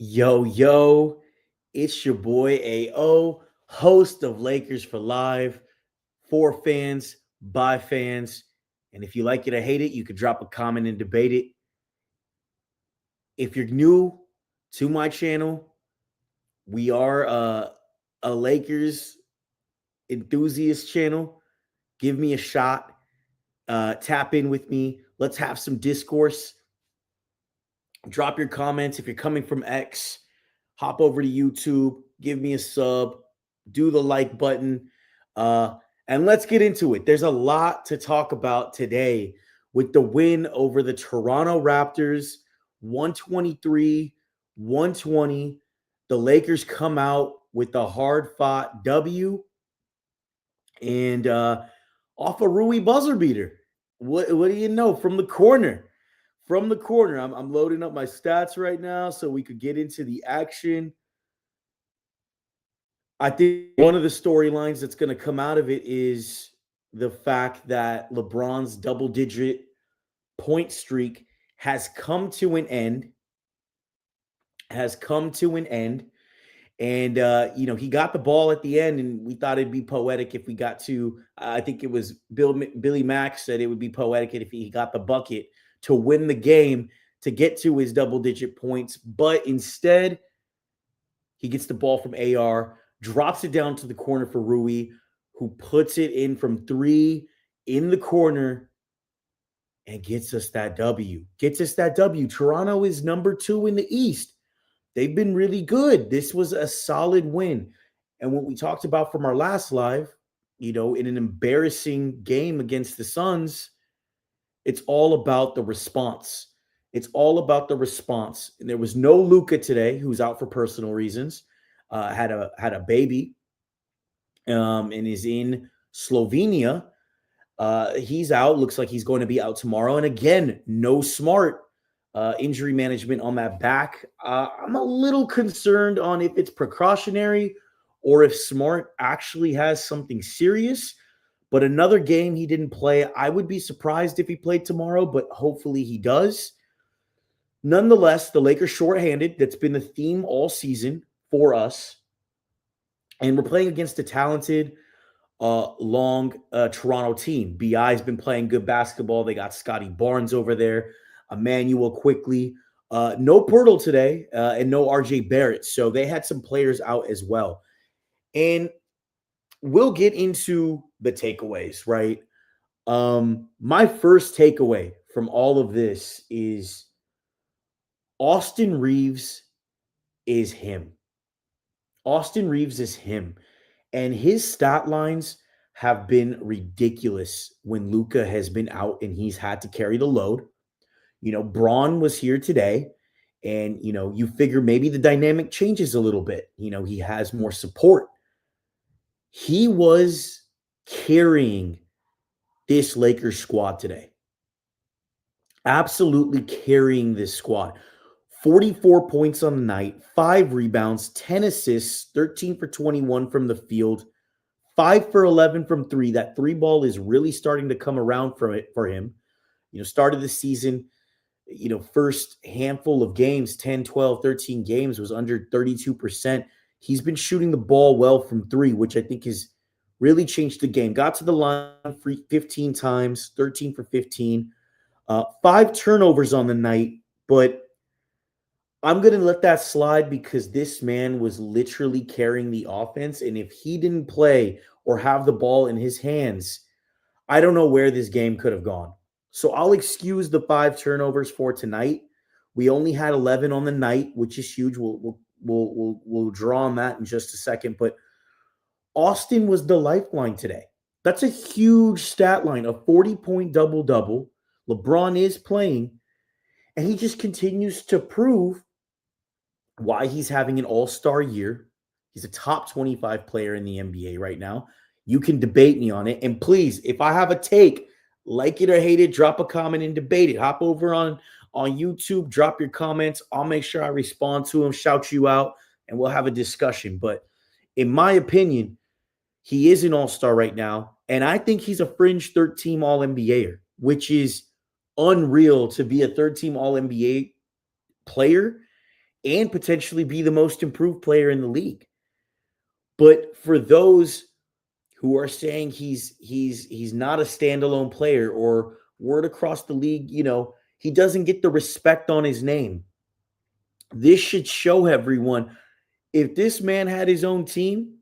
Yo, yo, it's your boy AO, host of Lakers for Live, for fans, by fans. And if you like it or hate it, you could drop a comment and debate it. If you're new to my channel, we are a Lakers enthusiast channel. Give me a shot. Tap in with me. Let's have some discourse. Drop your comments. If you're coming from X, hop over to YouTube, give me a sub, do the like button, and let's get into it. There's a lot to talk about today with the win over the Toronto Raptors, 123-120. The Lakers come out with a hard-fought W and off a Rui buzzer beater. What do you know from the corner? From the corner, I'm loading up my stats right now so we could get into the action. I think one of the storylines that's going to come out of it is the fact that LeBron's double-digit point streak has come to an end. And, he got the ball at the end, and we thought it'd be poetic if we got to, I think it was Billy Mack said it would be poetic if he got the bucket to win the game, to get to his double-digit points. But instead, he gets the ball from AR, drops it down to the corner for Rui, who puts it in from three in the corner and gets us that W. Toronto is number 2 in the East. They've been really good. This was a solid win. And what we talked about from our last live, in an embarrassing game against the Suns, it's all about the response. And there was no Luka today, who's out for personal reasons. Had a baby, and is in Slovenia. He's out. Looks like he's going to be out tomorrow. And again, no Smart. Injury management on that back. I'm a little concerned on if it's precautionary or if Smart actually has something serious. But another game he didn't play. I would be surprised if he played tomorrow, but hopefully he does. Nonetheless, the Lakers shorthanded. That's been the theme all season for us. And we're playing against a talented, long Toronto team. BI's been playing good basketball. They got Scotty Barnes over there. Emmanuel quickly. No Pirtle today, and no RJ Barrett. So they had some players out as well. And we'll get into the takeaways, right? My first takeaway from all of this is Austin Reeves is him. And his stat lines have been ridiculous when Luka has been out and he's had to carry the load. Braun was here today, and, you figure maybe the dynamic changes a little bit. He has more support. He was carrying this Lakers squad today. Absolutely carrying this squad. 44 points on the night, 5 rebounds, 10 assists, 13 for 21 from the field, 5 for 11 from 3. That 3 ball is really starting to come around for him. Started the season, first handful of games, 10, 12, 13 games, was under 32%. He's been shooting the ball well from 3, which I think has really changed the game. Got to the line 15 times, 13 for 15. 5 turnovers on the night, but I'm going to let that slide because this man was literally carrying the offense, and if he didn't play or have the ball in his hands, I don't know where this game could have gone. So I'll excuse the 5 turnovers for tonight. We only had 11 on the night, which is huge. We'll draw on that in just a second. But Austin was the lifeline today. That's a huge stat line, a 40-point double-double. LeBron is playing, and he just continues to prove why he's having an all-star year. He's a top 25 player in the NBA right now. You can debate me on it. And please, if I have a take, like it or hate it, drop a comment and debate it. Hop over on YouTube, drop your comments. I'll make sure I respond to them, shout you out, and we'll have a discussion. But in my opinion, he is an all-star right now, and I think he's a fringe third-team All-NBAer, which is unreal to be a third-team All-NBA player and potentially be the most improved player in the league. But for those who are saying he's not a standalone player, or word across the league, he doesn't get the respect on his name. This should show everyone, if this man had his own team,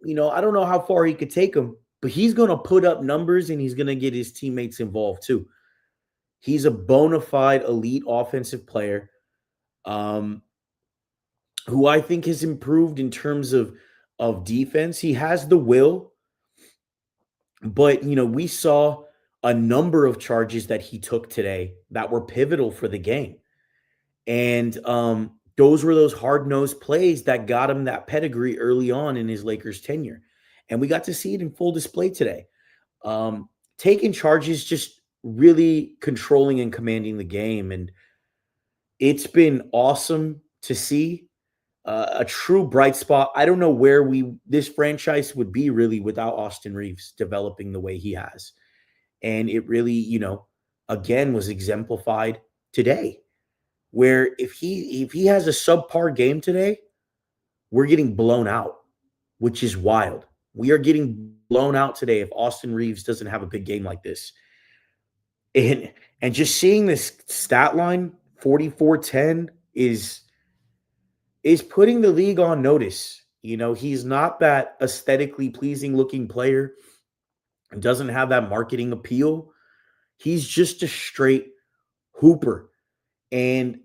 I don't know how far he could take them, but he's going to put up numbers and he's going to get his teammates involved too. He's a bona fide elite offensive player, um, who I think has improved in terms of defense. He has the will, but we saw a number of charges that he took today that were pivotal for the game. And those were those hard-nosed plays that got him that pedigree early on in his Lakers tenure. And we got to see it in full display today. Taking charges, just really controlling and commanding the game. And it's been awesome to see, a true bright spot. I don't know where this franchise would be really without Austin Reeves developing the way he has. And it really, again, was exemplified today, where if he has a subpar game today, we're getting blown out, which is wild. We are getting blown out today if Austin Reeves doesn't have a big game like this. And just seeing this stat line, 44-10, is putting the league on notice. He's not that aesthetically pleasing looking player and doesn't have that marketing appeal. He's just a straight hooper. And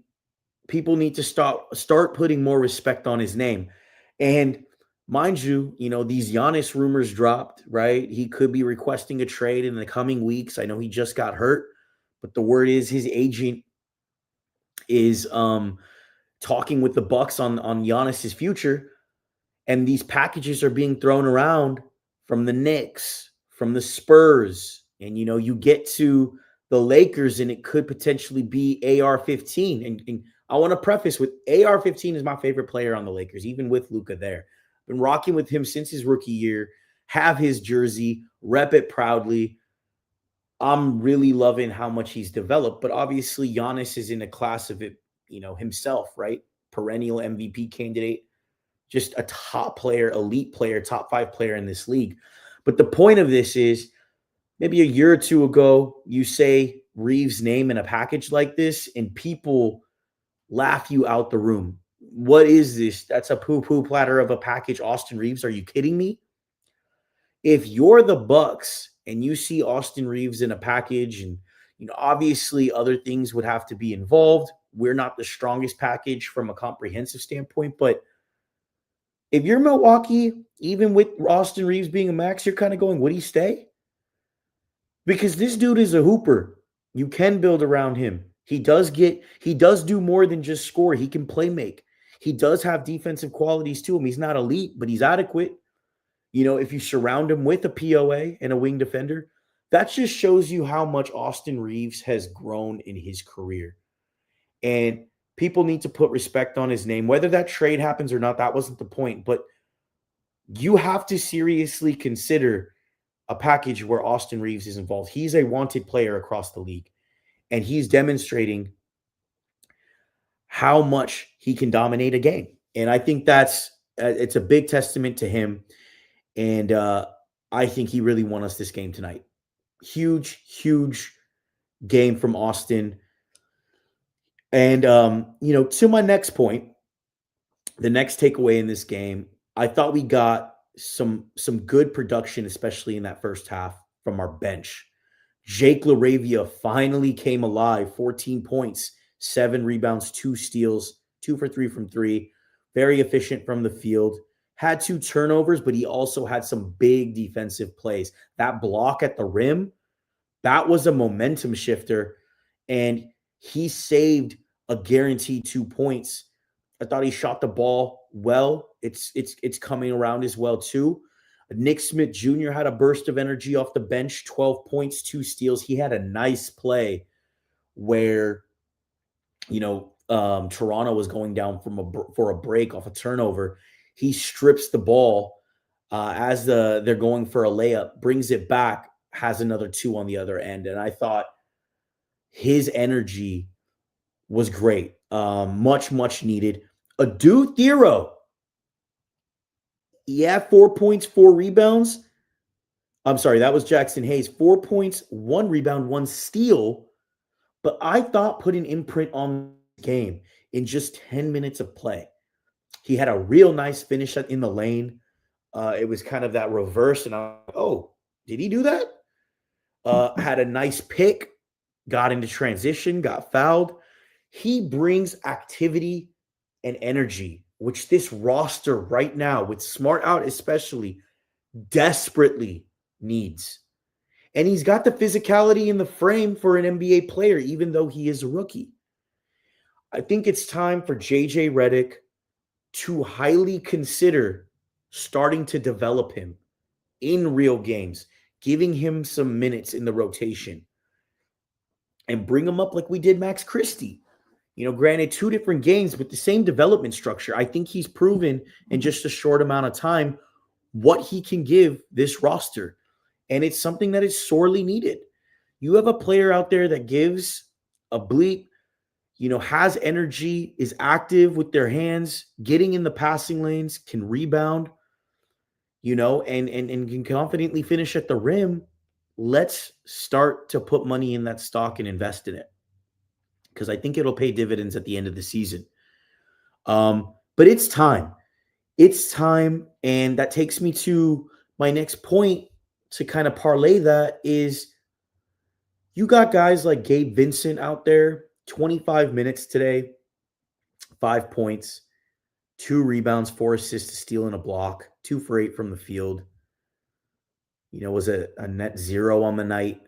people need to start putting more respect on his name. And mind you, these Giannis rumors dropped, right? He could be requesting a trade in the coming weeks. I know he just got hurt, but the word is his agent is talking with the Bucks on Giannis's future. And these packages are being thrown around from the Knicks, from the Spurs. And, you get to the Lakers and it could potentially be AR-15. And I want to preface with, AR-15 is my favorite player on the Lakers, even with Luka there. Been rocking with him since his rookie year, have his jersey, rep it proudly. I'm really loving how much he's developed, but obviously Giannis is in a class of it, himself, right? Perennial MVP candidate, just a top player, elite player, top 5 player in this league. But the point of this is, maybe a year or two ago, you say Reeves' name in a package like this, and people laugh you out the room. What is this? That's a poo-poo platter of a package. Austin Reeves, are you kidding me? If you're the Bucks and you see Austin Reeves in a package, and obviously other things would have to be involved. We're not the strongest package from a comprehensive standpoint, but if you're Milwaukee, even with Austin Reeves being a max, you're kind of going, would he stay? Because this dude is a hooper. You can build around him. He does do more than just score. He can play make. He does have defensive qualities to him. He's not elite, but he's adequate. If you surround him with a POA and a wing defender, that just shows you how much Austin Reeves has grown in his career. And people need to put respect on his name. Whether that trade happens or not, that wasn't the point. But you have to seriously consider a package where Austin Reeves is involved. He's a wanted player across the league, and he's demonstrating how much he can dominate a game. And I think it's a big testament to him. And I think he really won us this game tonight. Huge, huge game from Austin. And, to my next point, the next takeaway in this game, I thought we got some good production, especially in that first half from our bench. Jake LaRavia finally came alive, 14 points, 7 rebounds, 2 steals, 2 for 3 from 3. Very efficient from the field. Had 2 turnovers, but he also had some big defensive plays. That block at the rim, that was a momentum shifter, and he saved a guaranteed 2 points. I thought he shot the ball well. It's coming around as well too. Nick Smith Jr. had a burst of energy off the bench, 12 points, 2 steals. He had a nice play where, Toronto was going down for a break off a turnover. He strips the ball as they're going for a layup, brings it back, has another 2 on the other end. And I thought his energy was great. Much, much needed. Adu Thero, yeah, 4 points, 4 rebounds. I'm sorry, that was Jackson Hayes. 4 points, 1 rebound, 1 steal. But I thought put an imprint on the game in just 10 minutes of play. He had a real nice finish in the lane. It was kind of that reverse, and I'm like, oh, did he do that? Had a nice pick, got into transition, got fouled. He brings activity and energy, which this roster right now, with Smart out especially, desperately needs. And he's got the physicality in the frame for an NBA player, even though he is a rookie. I think it's time for JJ Redick to highly consider starting to develop him in real games, giving him some minutes in the rotation, and bring him up like we did Max Christie. Granted, 2 different games with the same development structure. I think he's proven in just a short amount of time what he can give this roster. And it's something that is sorely needed. You have a player out there that gives a bleep, has energy, is active with their hands, getting in the passing lanes, can rebound, and can confidently finish at the rim. Let's start to put money in that stock and invest in it, because I think it'll pay dividends at the end of the season. But it's time. It's time. And that takes me to my next point to kind of parlay that is you got guys like Gabe Vincent out there, 25 minutes today, 5 points, 2 rebounds, 4 assists, a steal, and a block, 2 for 8 from the field. Was a net 0 on the night.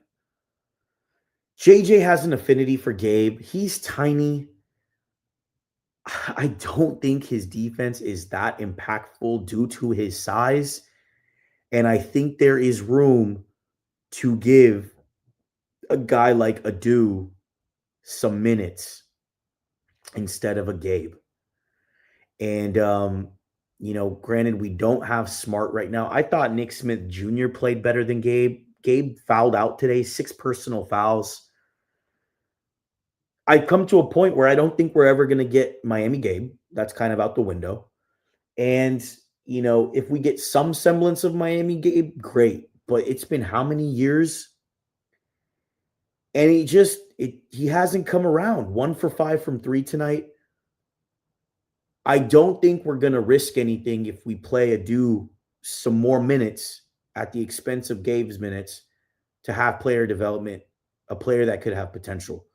JJ has an affinity for Gabe. He's tiny. I don't think his defense is that impactful due to his size. And I think there is room to give a guy like Adu some minutes instead of a Gabe. And, granted, we don't have Smart right now. I thought Nick Smith Jr. played better than Gabe. Gabe fouled out today, 6 personal fouls. I've come to a point where I don't think we're ever going to get Miami Gabe. That's kind of out the window. And, if we get some semblance of Miami Gabe, great. But it's been how many years? And he hasn't come around. 1 for 5 from 3 tonight. I don't think we're going to risk anything if we play Adu some more minutes at the expense of Gabe's minutes to have player development, a player that could have potential.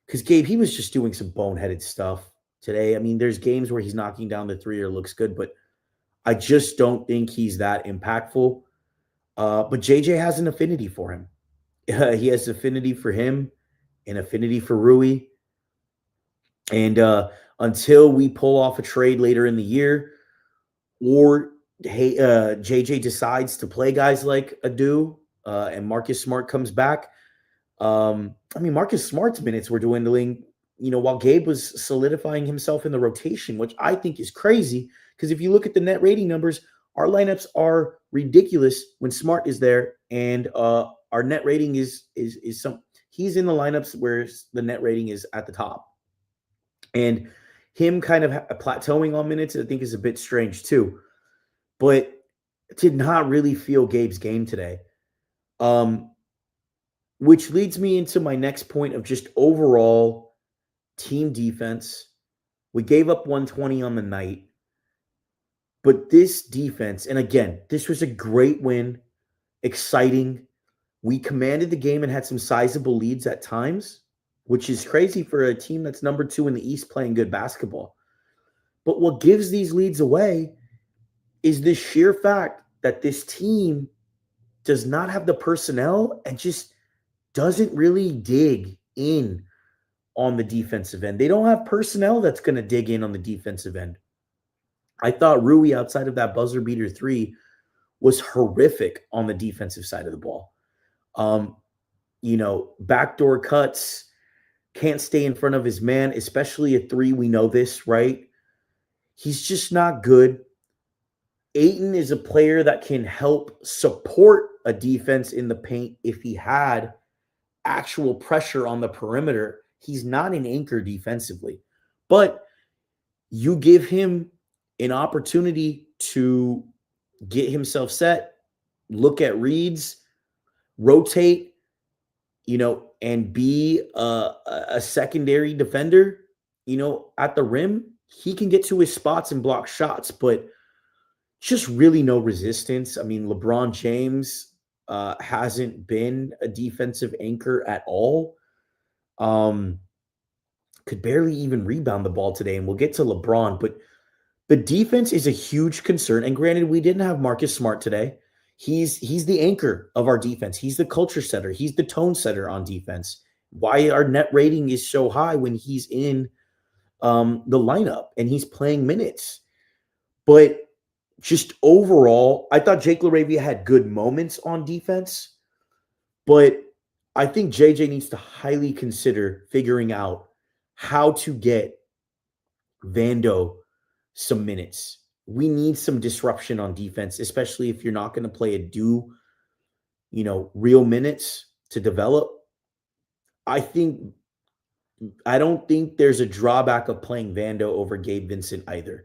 Because Gabe, he was just doing some boneheaded stuff today. I mean, there's games where he's knocking down the 3 or looks good, but I just don't think he's that impactful. But JJ has an affinity for him. He has affinity for him, an affinity for Rui. And until we pull off a trade later in the year, or JJ decides to play guys like Adu and Marcus Smart comes back, Marcus Smart's minutes were dwindling, while Gabe was solidifying himself in the rotation, which I think is crazy because if you look at the net rating numbers, our lineups are ridiculous when Smart is there, and our net rating is he's in the lineups where the net rating is at the top. And him kind of plateauing on minutes, I think, is a bit strange too. But did not really feel Gabe's game today. Which leads me into my next point of just overall team defense. We gave up 120 on the night. But this defense, and again, this was a great win, exciting. We commanded the game and had some sizable leads at times, which is crazy for a team that's number 2 in the East playing good basketball. But what gives these leads away is the sheer fact that this team does not have the personnel and just doesn't really dig in on the defensive end. They don't have personnel that's going to dig in on the defensive end. I thought Rui, outside of that buzzer beater 3, was horrific on the defensive side of the ball. Backdoor cuts, can't stay in front of his man, especially a 3. We know this, right? He's just not good. Ayton is a player that can help support a defense in the paint if he had actual pressure on the perimeter. He's not an anchor defensively. But You give him an opportunity to get himself set, look at reads, rotate, and be a secondary defender, at the rim. He can get to his spots and block shots, but just really no resistance. I mean, LeBron James hasn't been a defensive anchor at all. Um, could barely even rebound the ball today, and we'll get to LeBron, but the defense is a huge concern. And granted, we didn't have Marcus Smart today. He's the anchor of our defense. He's the culture setter. He's the tone setter on defense. Why our net rating is so high when he's in the lineup and he's playing minutes. But just overall, I thought Jake LaRavia had good moments on defense, but I think JJ needs to highly consider figuring out how to get Vando some minutes. We need some disruption on defense, especially if you're not going to play a real minutes to develop. I don't think there's a drawback of playing Vando over Gabe Vincent either.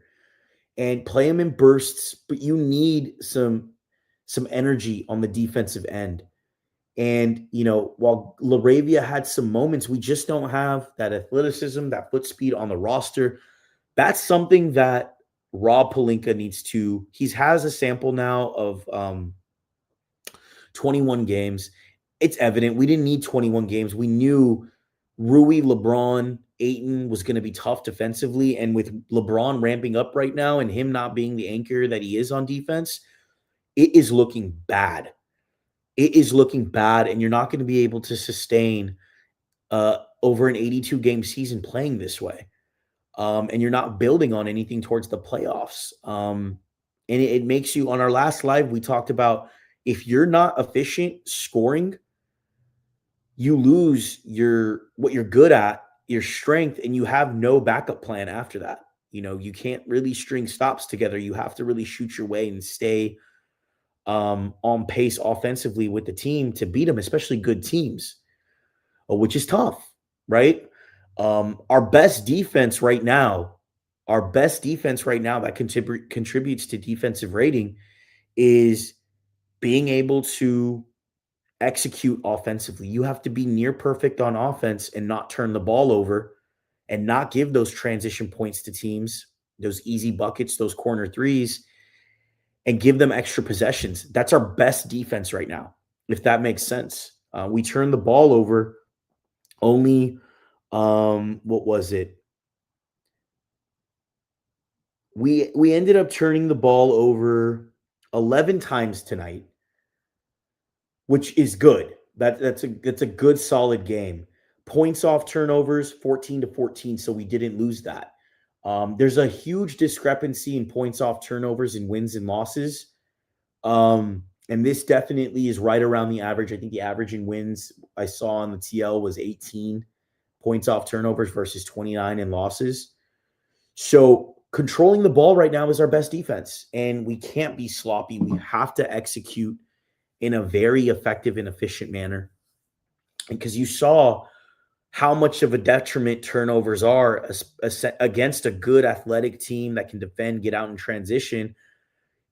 And play him in bursts, but you need some energy on the defensive end. And, while LaRavia had some moments, we just don't have that athleticism, that foot speed on the roster. That's something that Rob Pelinka needs to. He has a sample now of 21 games. It's evident we didn't need 21 games. We knew Rui, LeBron, Ayton was going to be tough defensively. And with LeBron ramping up right now and him not being the anchor that he is on defense, it is looking bad. It is looking bad, and you're not going to be able to sustain over an 82-game season playing this way. And you're not building on anything towards the playoffs. And it makes you, on our last live, we talked about if you're not efficient scoring, you lose what you're good at, your strength, and you have no backup plan after that. You can't really string stops together. You have to really shoot your way and stay on pace offensively with the team to beat them, especially good teams, which is tough, right? Our best defense right now that contributes to defensive rating is being able to execute offensively. You have to be near perfect on offense and not turn the ball over and not give those transition points to teams, those easy buckets, those corner threes, and give them extra possessions. That's our best defense right now, if that makes sense. We turned the ball over only, what was it? We ended up turning the ball over 11 times tonight, which is good. That's a good solid game. Points off turnovers 14-14, so we didn't lose that. There's a huge discrepancy in points off turnovers in wins and losses. And this definitely is right around the average. I think the average in wins I saw on the TL was 18 points off turnovers versus 29 in losses. So controlling the ball right now is our best defense, and we can't be sloppy. We have to execute in a very effective and efficient manner. And because you saw how much of a detriment turnovers are against a good athletic team that can defend, get out in transition.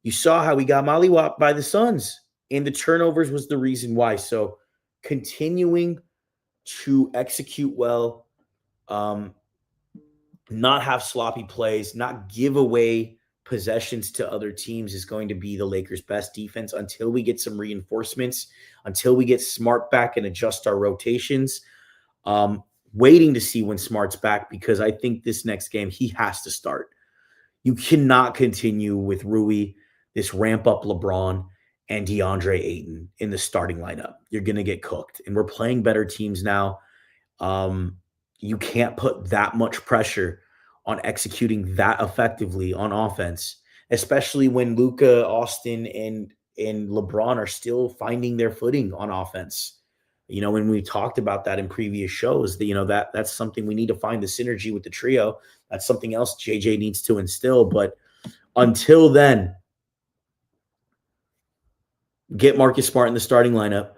You saw how we got mollywopped by the Suns, and the turnovers was the reason why. So continuing to execute well, not have sloppy plays, not give away possessions to other teams is going to be the Lakers' best defense until we get some reinforcements, until we get Smart back and adjust our rotations. Waiting to see when Smart's back, because I think this next game he has to start. You cannot continue with Rui, this ramp up LeBron, and DeAndre Ayton in the starting lineup. You're going to get cooked. And we're playing better teams now. You can't put that much pressure on executing that effectively on offense, especially when Luka, Austin, and LeBron are still finding their footing on offense. When we talked about that in previous shows, that's something we need to find the synergy with the trio. That's something else JJ needs to instill. But until then, get Marcus Smart in the starting lineup.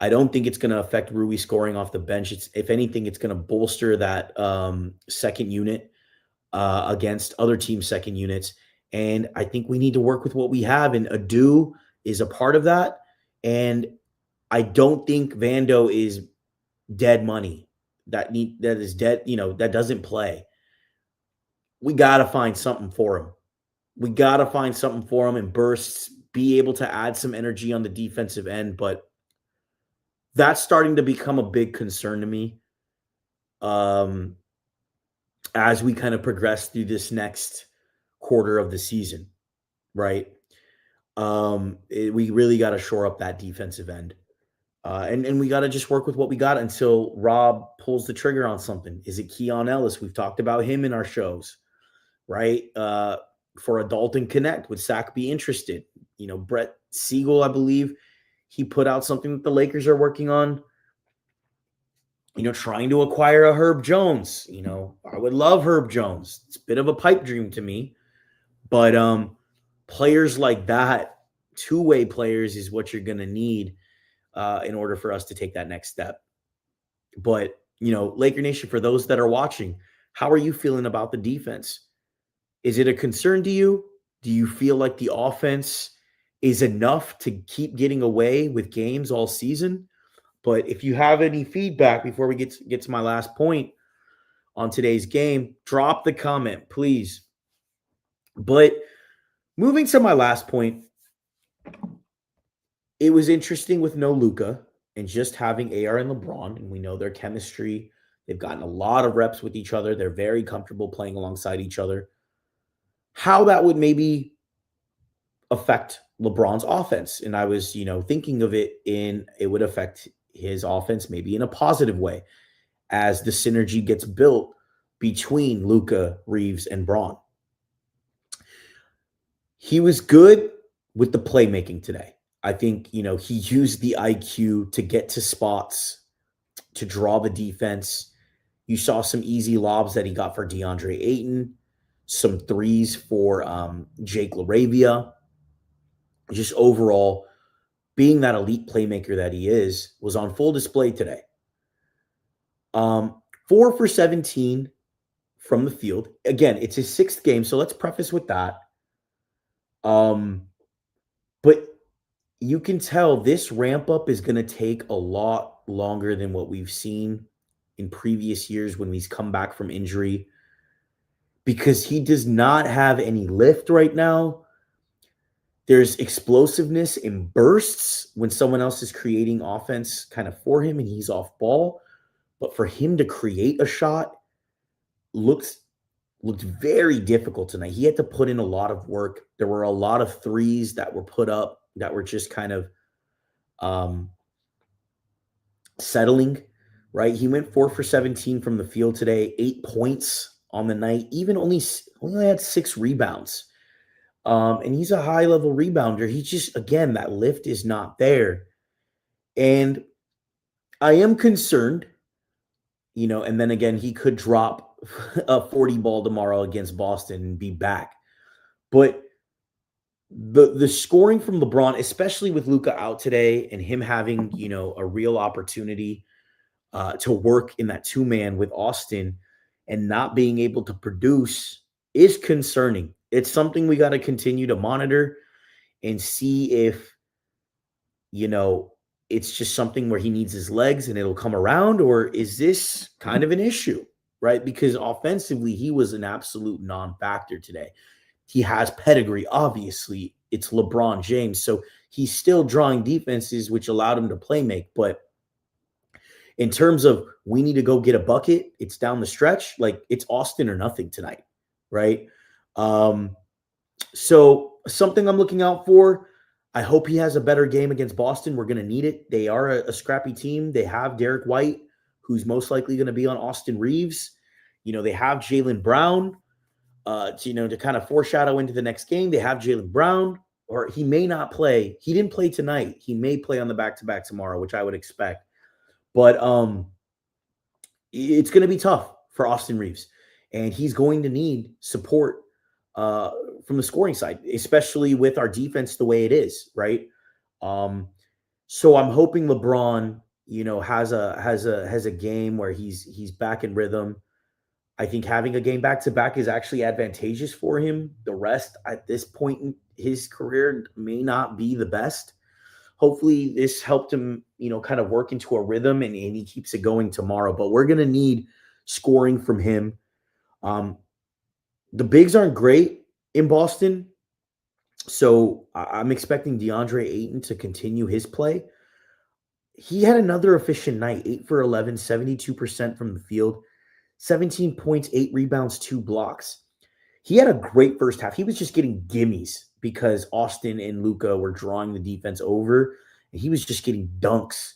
I don't think it's going to affect Rui scoring off the bench. If anything, it's going to bolster that second unit. against other teams' second units. And I think we need to work with what we have. And Adu is a part of that. And I don't think Vando is dead money. That is dead, that doesn't play. We got to find something for him. We got to find something for him in bursts, be able to add some energy on the defensive end. But that's starting to become a big concern to me um, as we kind of progress through this next quarter of the season, right? We really got to shore up that defensive end. And we got to just work with what we got until Rob pulls the trigger on something. Is it Keon Ellis? We've talked about him in our shows, right? For a Dalton Connect, would Sack be interested? Brett Siegel, I believe, he put out something that the Lakers are working on, trying to acquire a Herb Jones. I would love Herb Jones. It's a bit of a pipe dream to me. But players like that, two-way players, is what you're going to need in order for us to take that next step. But, Laker Nation, for those that are watching, how are you feeling about the defense? Is it a concern to you? Do you feel like the offense is enough to keep getting away with games all season? But if you have any feedback before we get to my last point on today's game, drop the comment, please. But moving to my last point, it was interesting with no Luka and just having AR and LeBron, and we know their chemistry. They've gotten a lot of reps with each other. They're very comfortable playing alongside each other. How that would maybe affect LeBron's offense. And I was, thinking of it would affect his offense maybe in a positive way as the synergy gets built between Luka, Reeves, and Braun. He was good with the playmaking today. I think, he used the IQ to get to spots, to draw the defense. You saw some easy lobs that he got for DeAndre Ayton, some threes for Jake LaRavia. Just overall, being that elite playmaker that he is, was on full display today. 4 for 17 from the field. Again, it's his sixth game, so let's preface with that. But you can tell this ramp up is going to take a lot longer than what we've seen in previous years when he's come back from injury, because he does not have any lift right now. There's explosiveness in bursts when someone else is creating offense kind of for him and he's off ball. But for him to create a shot looked very difficult tonight. He had to put in a lot of work. There were a lot of threes that were put up that were just kind of settling, right? He went 4 for 17 from the field today, 8 points on the night, even only had 6 rebounds. And he's a high-level rebounder. He's just, again, that lift is not there. And I am concerned, and then again, he could drop a 40 ball tomorrow against Boston and be back. But the scoring from LeBron, especially with Luka out today and him having, a real opportunity to work in that two-man with Austin and not being able to produce, is concerning. It's something we got to continue to monitor and see if, it's just something where he needs his legs and it'll come around, or is this kind of an issue, right? Because offensively, he was an absolute non-factor today. He has pedigree, obviously. It's LeBron James, so he's still drawing defenses, which allowed him to play make. But in terms of we need to go get a bucket, it's down the stretch. Like, it's Austin or nothing tonight, right? So something I'm looking out for. I hope he has a better game against Boston. We're going to need it. They are a scrappy team. They have Derek White, who's most likely going to be on Austin Reeves. They have Jaylen Brown, to kind of foreshadow into the next game. They have Jaylen Brown, or he may not play. He didn't play tonight. He may play on the back-to-back tomorrow, which I would expect. But it's going to be tough for Austin Reeves, and he's going to need support from the scoring side, especially with our defense the way it is, right? So I'm hoping LeBron, has a game where he's back in rhythm. I think having a game back to back is actually advantageous for him. The rest at this point in his career may not be the best. Hopefully, this helped him, kind of work into a rhythm and he keeps it going tomorrow. But we're going to need scoring from him. Um, the bigs aren't great in Boston. So I'm expecting DeAndre Ayton to continue his play. He had another efficient night, 8 for 11, 72% from the field, 17 points, 8 rebounds, 2 blocks. He had a great first half. He was just getting gimmies because Austin and Luka were drawing the defense over, and he was just getting dunks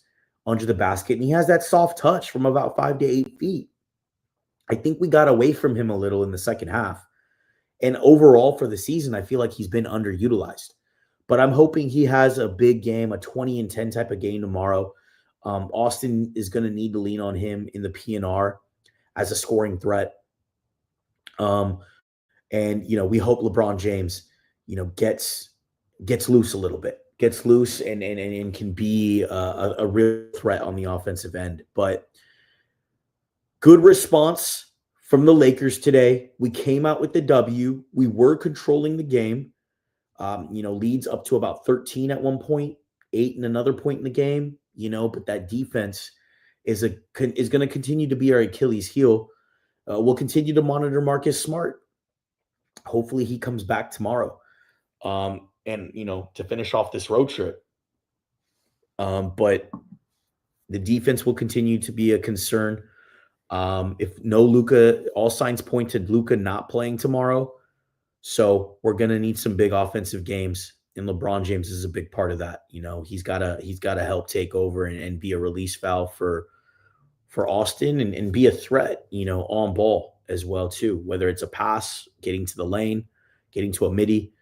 under the basket. And he has that soft touch from about 5 to 8 feet. I think we got away from him a little in the second half. And overall for the season, I feel like he's been underutilized. But I'm hoping he has a big game, a 20 and 10 type of game tomorrow. Austin is going to need to lean on him in the PNR as a scoring threat. And we hope LeBron James, gets loose a little bit, gets loose and can be a real threat on the offensive end. But good response from the Lakers today. We came out with the W. We were controlling the game. Leads up to about 13 at one point, 8 in another point in the game. But that defense is going to continue to be our Achilles heel. We'll continue to monitor Marcus Smart. Hopefully he comes back tomorrow. And to finish off this road trip. But the defense will continue to be a concern. If no Luka, all signs point to Luka not playing tomorrow. So we're going to need some big offensive games, and LeBron James is a big part of that. He's got to help take over and be a release valve for Austin and be a threat, on ball as well too, whether it's a pass, getting to the lane, getting to a midi,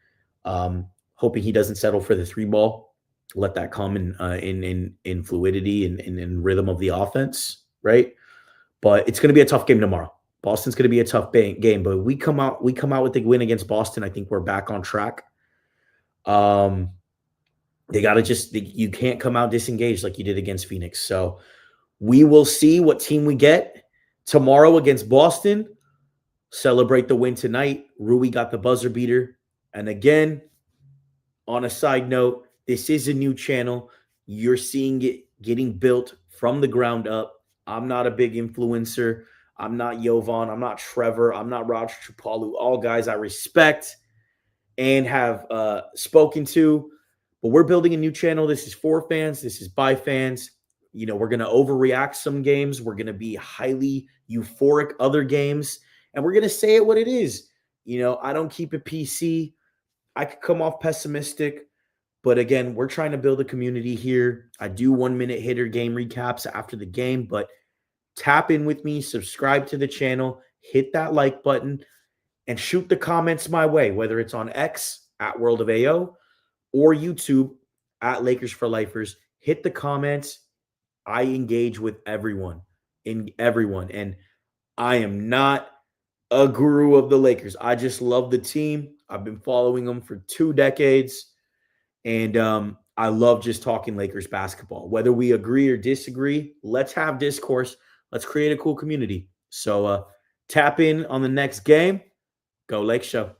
hoping he doesn't settle for the 3 ball, let that come in fluidity and in rhythm of the offense. Right. But it's going to be a tough game tomorrow. Boston's going to be a tough game, but we come out with the win against Boston. I think we're back on track. They got to you can't come out disengaged like you did against Phoenix. So we will see what team we get tomorrow against Boston. Celebrate the win tonight. Rui got the buzzer beater. And again, on a side note, this is a new channel. You're seeing it getting built from the ground up. I'm not a big influencer. I'm not Jovan. I'm not Trevor. I'm not Roger Chupalu. All guys I respect and have spoken to. But we're building a new channel. This is for fans. This is by fans. We're going to overreact some games. We're going to be highly euphoric other games. And we're going to say it what it is. I don't keep it PC. I could come off pessimistic. But again, we're trying to build a community here. I do 1-minute hitter game recaps after the game. But tap in with me. Subscribe to the channel. Hit that like button. And shoot the comments my way. Whether it's on X at World of AO or YouTube at Lakers for Lifers. Hit the comments. I engage with everyone. And I am not a guru of the Lakers. I just love the team. I've been following them for 2 decades. And I love just talking Lakers basketball. Whether we agree or disagree, let's have discourse. Let's create a cool community. So tap in on the next game. Go Lake Show.